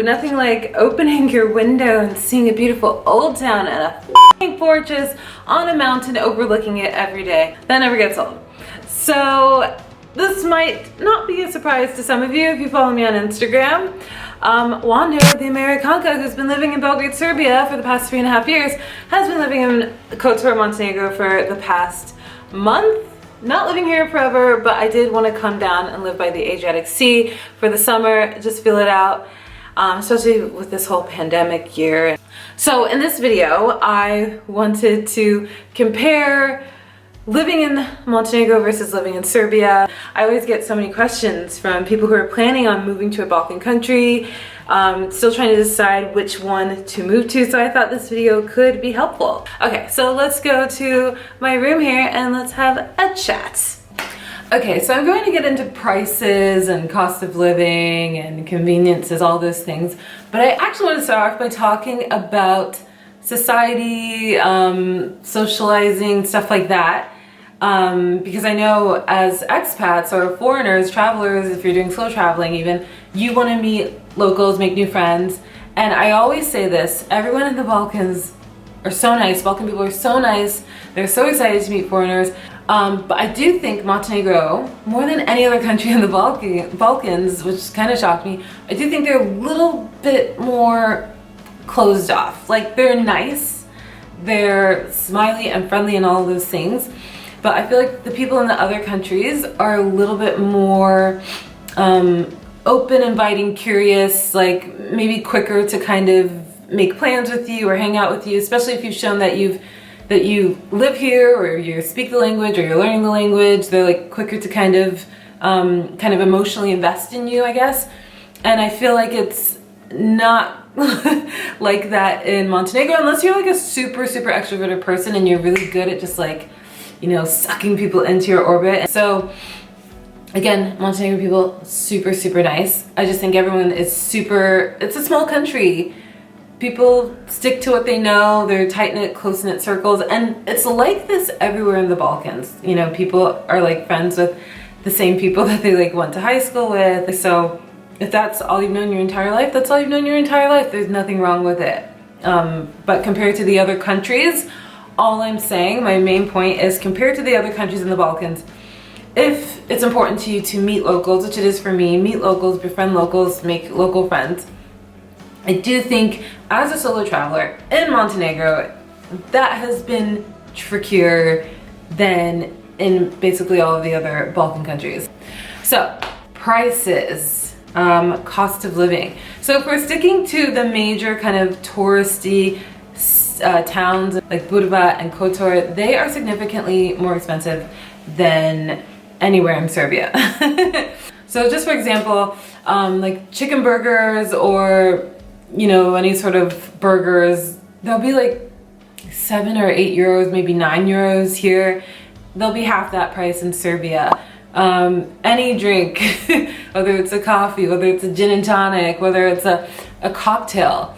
nothing like opening your window and seeing a beautiful old town and a f***ing fortress on a mountain overlooking it every day. That never gets old. So this might not be a surprise to some of you if you follow me on Instagram. Wando, the Americanka, who's been living in Belgrade, Serbia for the past 3.5 years, has been living in Kotor, Montenegro for the past month. Not living here forever, but I did want to come down and live by the Adriatic Sea for the summer, just feel it out, especially with this whole pandemic year. So in this video, I wanted to compare living in Montenegro versus living in Serbia. I always get so many questions from people who are planning on moving to a Balkan country, still trying to decide which one to move to, so I thought this video could be helpful. Okay, so let's go to my room here and let's have a chat. Okay, so I'm going to get into prices and cost of living and conveniences, all those things, but I actually want to start off by talking about society, socializing, stuff like that. Because I know as expats or foreigners, travelers, if you're doing slow traveling even, you want to meet locals, make new friends. And I always say this, everyone in the Balkans are so nice, Balkan people are so nice, they're so excited to meet foreigners. But I do think Montenegro, more than any other country in the Balkans, which kind of shocked me, I do think they're a little bit more closed off. Like, they're nice, they're smiley and friendly and all of those things. But I feel like the people in the other countries are a little bit more open, inviting, curious, like maybe quicker to kind of make plans with you or hang out with you, especially if you've shown that you live here or you speak the language or you're learning the language. They're like quicker to kind of emotionally invest in you, I guess. And I feel like it's not like that in Montenegro unless you're like a super extroverted person and you're really good at just like, you know, sucking people into your orbit. So again, Montenegro people, super nice. I just think everyone is it's a small country. People stick to what they know, they're tight-knit, close-knit circles, and it's like this everywhere in the Balkans. You know, people are like friends with the same people that they like went to high school with. So if that's all you've known your entire life, that's all you've known your entire life. There's nothing wrong with it. But compared to the other countries, all I'm saying, my main point is, compared to the other countries in the Balkans, if it's important to you to meet locals, which it is for me, meet locals, befriend locals, make local friends, I do think as a solo traveler in Montenegro, that has been trickier than in basically all of the other Balkan countries. So, prices, cost of living. So if we're sticking to the major kind of touristy towns like Budva and Kotor, they are significantly more expensive than anywhere in Serbia. So just for example, like chicken burgers or, you know, any sort of burgers, they'll be like 7 or 8 euros, maybe 9 euros here. They'll be half that price in Serbia. Any drink, whether it's a coffee, whether it's a gin and tonic, whether it's a cocktail,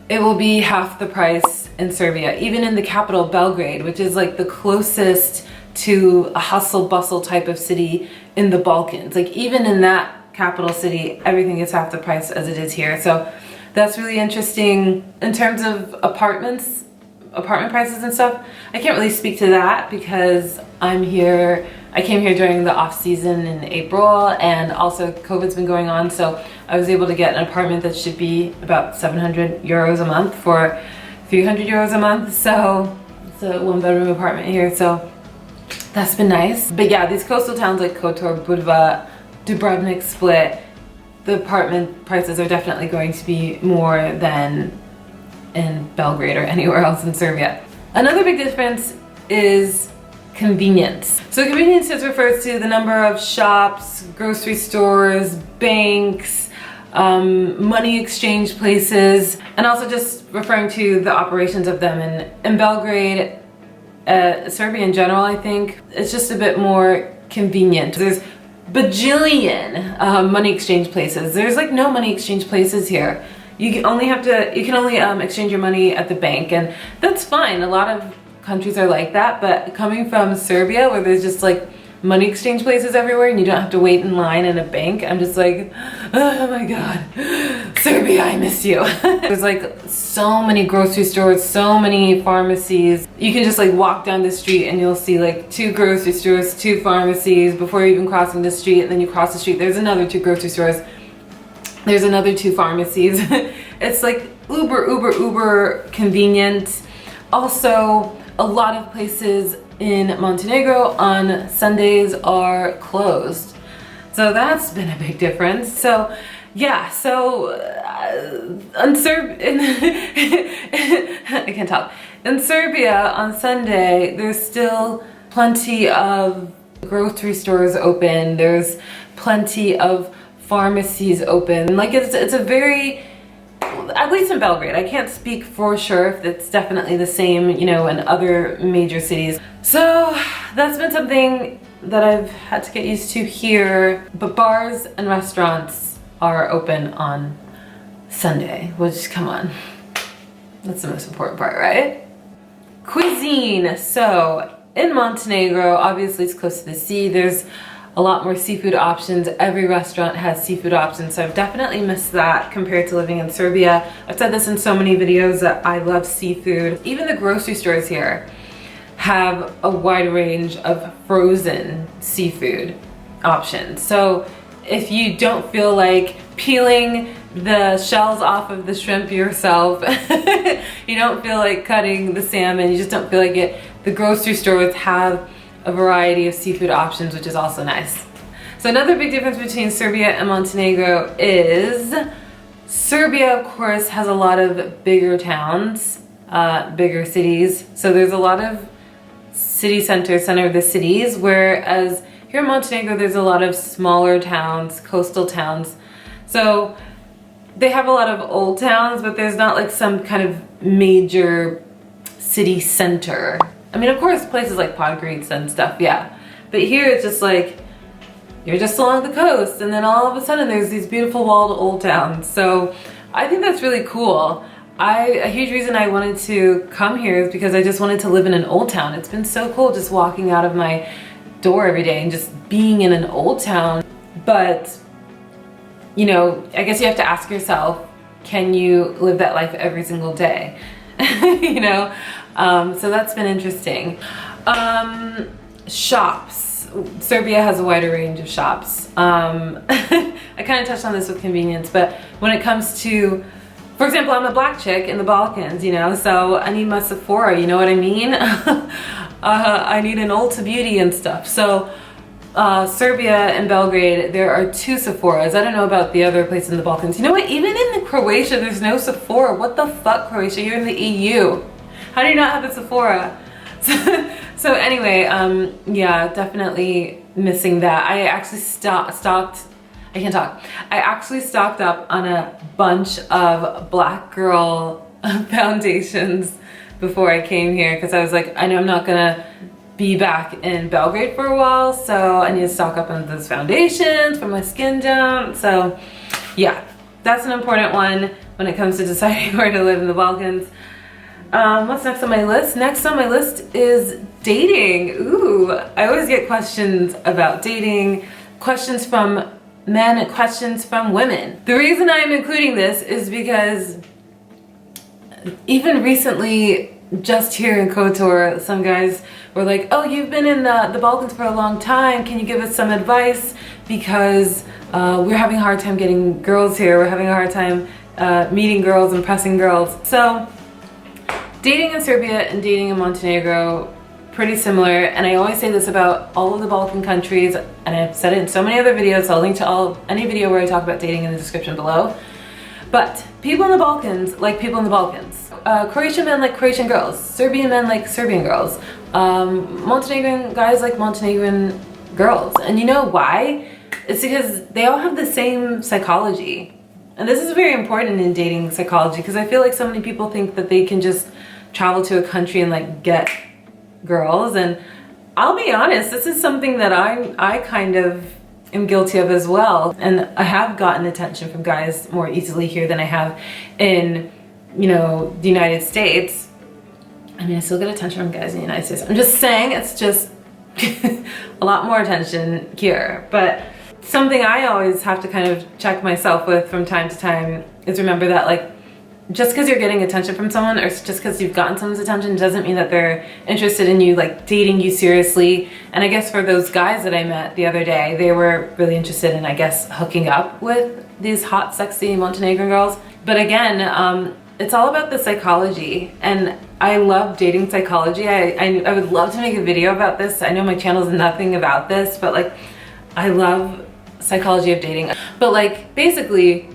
it will be half the price in Serbia. Even in the capital, Belgrade, which is like the closest to a hustle bustle type of city in the Balkans. Like even in that capital city, everything is half the price as it is here. So that's really interesting. In terms of apartment prices and stuff, I can't really speak to that because I came here during the off season in April, and also COVID's been going on, so I was able to get an apartment that should be about 700 euros a month for 300 euros a month. So it's a 1-bedroom apartment here, so that's been nice. But yeah, these coastal towns like Kotor, Budva, Dubrovnik, Split, the apartment prices are definitely going to be more than in Belgrade or anywhere else in Serbia. Another big difference is convenience. So convenience just refers to the number of shops, grocery stores, banks, money exchange places, and also just referring to the operations of them. In Belgrade, Serbia in general, I think, it's just a bit more convenient. There's bajillion money exchange places. There's like no money exchange places here. You can only exchange your money at the bank, and that's fine. A lot of countries are like that, but coming from Serbia, where there's just like money exchange places everywhere and you don't have to wait in line in a bank. I'm just like, oh my God, Serbia, I miss you. There's like so many grocery stores, so many pharmacies. You can just like walk down the street and you'll see like 2 grocery stores, 2 pharmacies before you're even crossing the street, and then you cross the street, there's another 2 grocery stores, there's another 2 pharmacies. It's like uber convenient. Also, a lot of places in Montenegro on Sundays are closed. So that's been a big difference. So yeah, so I can't talk. In Serbia on Sunday, there's still plenty of grocery stores open. There's plenty of pharmacies open. Like it's a very, at least in Belgrade, I can't speak for sure if it's definitely the same, you know, in other major cities. So that's been something that I've had to get used to here. But bars and restaurants are open on Sunday, which, come on, that's the most important part, right? Cuisine. So in Montenegro, obviously it's close to the sea. There's a lot more seafood options. Every restaurant has seafood options, so I've definitely missed that compared to living in Serbia. I've said this in so many videos that I love seafood. Even the grocery stores here have a wide range of frozen seafood options. So if you don't feel like peeling the shells off of the shrimp yourself, you don't feel like cutting the salmon, you just don't feel like it, the grocery stores have a variety of seafood options, which is also nice. So another big difference between Serbia and Montenegro is Serbia, of course, has a lot of bigger towns, bigger cities. So there's a lot of city center of the cities, whereas here in Montenegro, there's a lot of smaller towns, coastal towns. So they have a lot of old towns, but there's not like some kind of major city center. I mean, of course, places like Podgorica and stuff, yeah. But here it's just like, you're just along the coast, and then all of a sudden there's these beautiful walled old towns. So I think that's really cool. A huge reason I wanted to come here is because I just wanted to live in an old town. It's been so cool just walking out of my door every day and just being in an old town. But, you know, I guess you have to ask yourself, can you live that life every single day? You know? So that's been interesting. Shops. Serbia has a wider range of shops. I kind of touched on this with convenience, but when it comes to, for example, I'm a black chick in the Balkans, you know, so I need my Sephora, you know what I mean? I need an Ulta Beauty and stuff. So Serbia and Belgrade, there are 2 Sephoras. I don't know about the other places in the Balkans. You know what? Even in Croatia, there's no Sephora. What the fuck, Croatia? You're in the EU. How do you not have a Sephora? So anyway, yeah, definitely missing that. I actually I can't talk. I actually stocked up on a bunch of black girl foundations before I came here, because I was like, I know I'm not gonna be back in Belgrade for a while, so I need to stock up on those foundations for my skin tone. So yeah, that's an important one when it comes to deciding where to live in the Balkans. What's next on my list? Next on my list is dating. Ooh, I always get questions about dating, questions from men and questions from women. The reason I'm including this is because even recently, just here in KOTOR, some guys were like, oh, you've been in the Balkans for a long time, can you give us some advice? Because we're having a hard time getting girls here, we're having a hard time meeting girls, impressing girls. So dating in Serbia and dating in Montenegro, pretty similar. And I always say this about all of the Balkan countries, and I've said it in so many other videos, so I'll link to any video where I talk about dating in the description below. But people in the Balkans like people in the Balkans. Croatian men like Croatian girls. Serbian men like Serbian girls. Montenegrin guys like Montenegrin girls. And you know why? It's because they all have the same psychology. And this is very important in dating psychology, because I feel like so many people think that they can just travel to a country and like get girls. And I'll be honest, this is something that I kind of am guilty of as well. And I have gotten attention from guys more easily here than I have in, you know, the United States. I mean, I still get attention from guys in the United States. I'm just saying, it's just a lot more attention here. But something I always have to kind of check myself with from time to time is remember that like, just because you're getting attention from someone or just because you've gotten someone's attention doesn't mean that they're interested in you, like dating you seriously. And I guess for those guys that I met the other day, they were really interested in, I guess, hooking up with these hot, sexy Montenegrin girls. But again, it's all about the psychology, and I love dating psychology. I would love to make a video about this. I know my channel is nothing about this, but like, I love psychology of dating. But like, basically,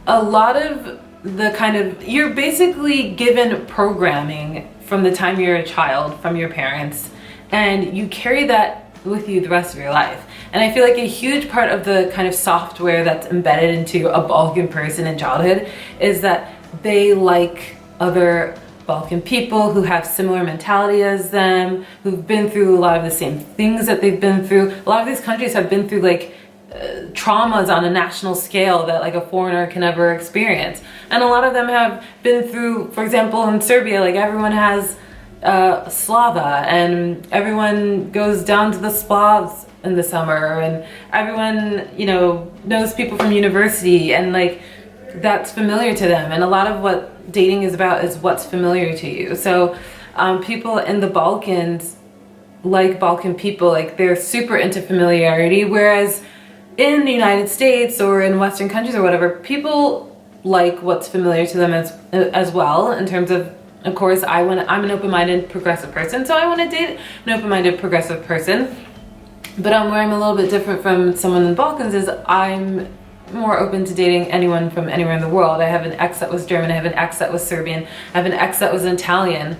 a lot of the kind of, you're basically given programming from the time you're a child from your parents, and you carry that with you the rest of your life. And I feel like a huge part of the kind of software that's embedded into a Balkan person in childhood is that they like other Balkan people who have similar mentality as them, who've been through a lot of the same things that they've been through. A lot of these countries have been through like traumas on a national scale that like a foreigner can never experience. And a lot of them have been through, for example, in Serbia, like everyone has Slava, and everyone goes down to the Splavs in the summer, and everyone, you know, knows people from university, and like that's familiar to them. And a lot of what dating is about is what's familiar to you. So people in the Balkans, like Balkan people, like they're super into familiarity, whereas in the United States or in Western countries or whatever, people like what's familiar to them as well, in terms of course, I'm an open-minded progressive person, so I want to date an open-minded progressive person. But where I'm a little bit different from someone in the Balkans is I'm more open to dating anyone from anywhere in the world. I have an ex that was German, I have an ex that was Serbian, I have an ex that was Italian.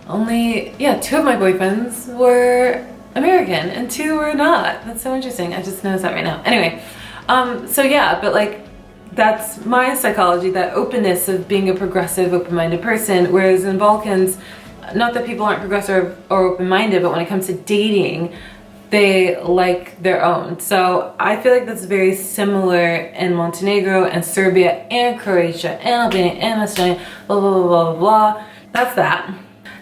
Only, yeah, 2 of my boyfriends were American and 2 were not. That's so interesting. I just noticed that right now. Anyway, so yeah, but like, that's my psychology, that openness of being a progressive, open-minded person. Whereas in Balkans, not that people aren't progressive or open-minded, but when it comes to dating, they like their own. So I feel like that's very similar in Montenegro and Serbia and Croatia and Albania and Macedonia, blah, blah, blah, blah, blah. That's that.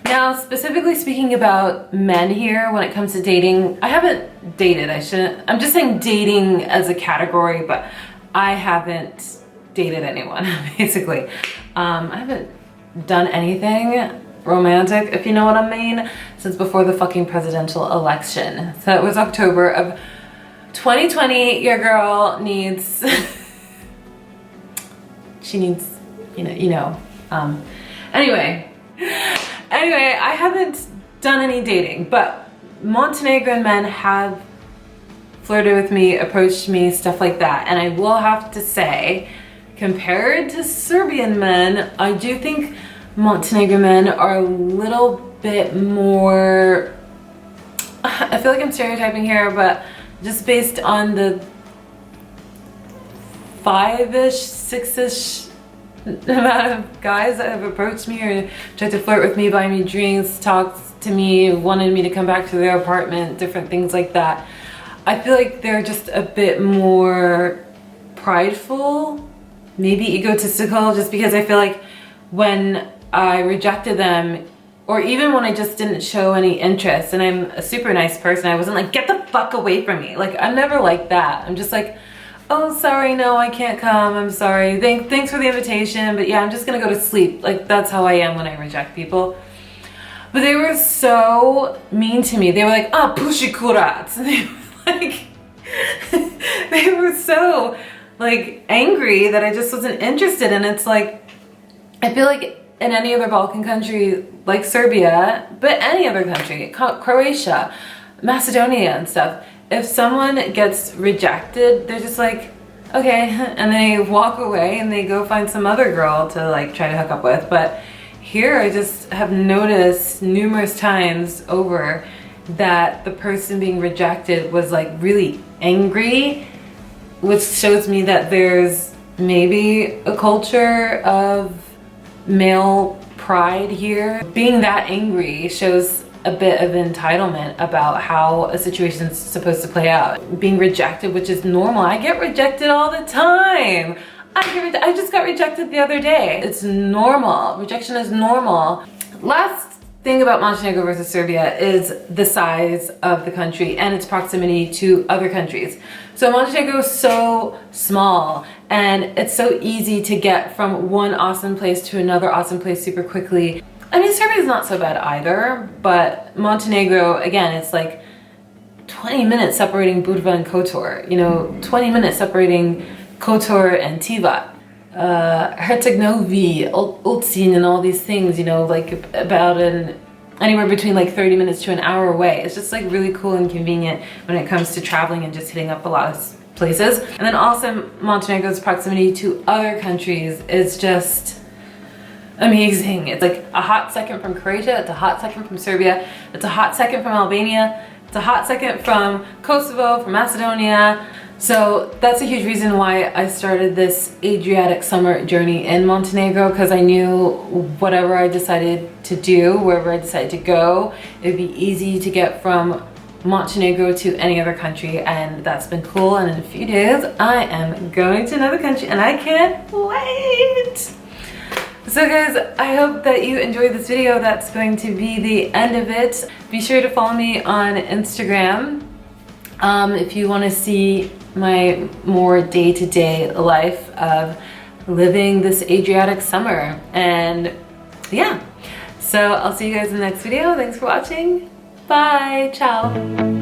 Now, specifically speaking about men here, when it comes to dating, I haven't dated, I'm just saying dating as a category, but I haven't dated anyone, basically. I haven't done anything romantic, if you know what I mean, since before the fucking presidential election. So it was October of 2020. Your girl needs, she needs, anyway, I haven't done any dating, but Montenegrin men have flirted with me, approached me, stuff like that. And I will have to say, compared to Serbian men, I do think Montenegrin men are a little bit more, I feel like I'm stereotyping here, but just based on the 5-ish, 6-ish amount of guys that have approached me or tried to flirt with me, buy me drinks, talked to me, wanted me to come back to their apartment, different things like that. I feel like they're just a bit more prideful, maybe egotistical, just because I feel like when I rejected them, or even when I just didn't show any interest, and I'm a super nice person, I wasn't like, get the fuck away from me. Like, I'm never like that. I'm just like, oh, sorry, no, I can't come, I'm sorry. Thanks for the invitation, but yeah, I'm just gonna go to sleep. Like, that's how I am when I reject people. But they were so mean to me. They were like, ah, pushi kurats. Like, they were so like angry that I just wasn't interested. And it's like, I feel like in any other Balkan country like Serbia, but any other country, Croatia, Macedonia and stuff, if someone gets rejected, they're just like, okay, and they walk away and they go find some other girl to like try to hook up with. But here I just have noticed numerous times over that the person being rejected was like really angry, which shows me that there's maybe a culture of male pride here. Being that angry shows a bit of entitlement about how a situation's supposed to play out. Being rejected, which is normal. I get rejected all the time. I just got rejected the other day. It's normal. Rejection is normal. Last thing about Montenegro versus Serbia is the size of the country and its proximity to other countries. So Montenegro is so small and it's so easy to get from one awesome place to another awesome place super quickly. I mean, Serbia is not so bad either, but Montenegro, again, it's like 20 minutes separating Budva and Kotor, you know, 20 minutes separating Kotor and Tivat. Herceg-Novi, Ulcin, and all these things, you know, like about anywhere between like 30 minutes to an hour away. It's just like really cool and convenient when it comes to traveling and just hitting up a lot of places. And then also Montenegro's proximity to other countries is just amazing. It's like a hot second from Croatia, it's a hot second from Serbia, it's a hot second from Albania, it's a hot second from Kosovo, from Macedonia. So that's a huge reason why I started this Adriatic summer journey in Montenegro, because I knew whatever I decided to do, wherever I decided to go, it'd be easy to get from Montenegro to any other country, and that's been cool. And in a few days I am going to another country and I can't wait. So guys, I hope that you enjoyed this video. That's going to be the end of it. Be sure to follow me on Instagram if you want to see my more day-to-day life of living this Adriatic summer. And yeah, so I'll see you guys in the next video. Thanks for watching. Bye. Ciao.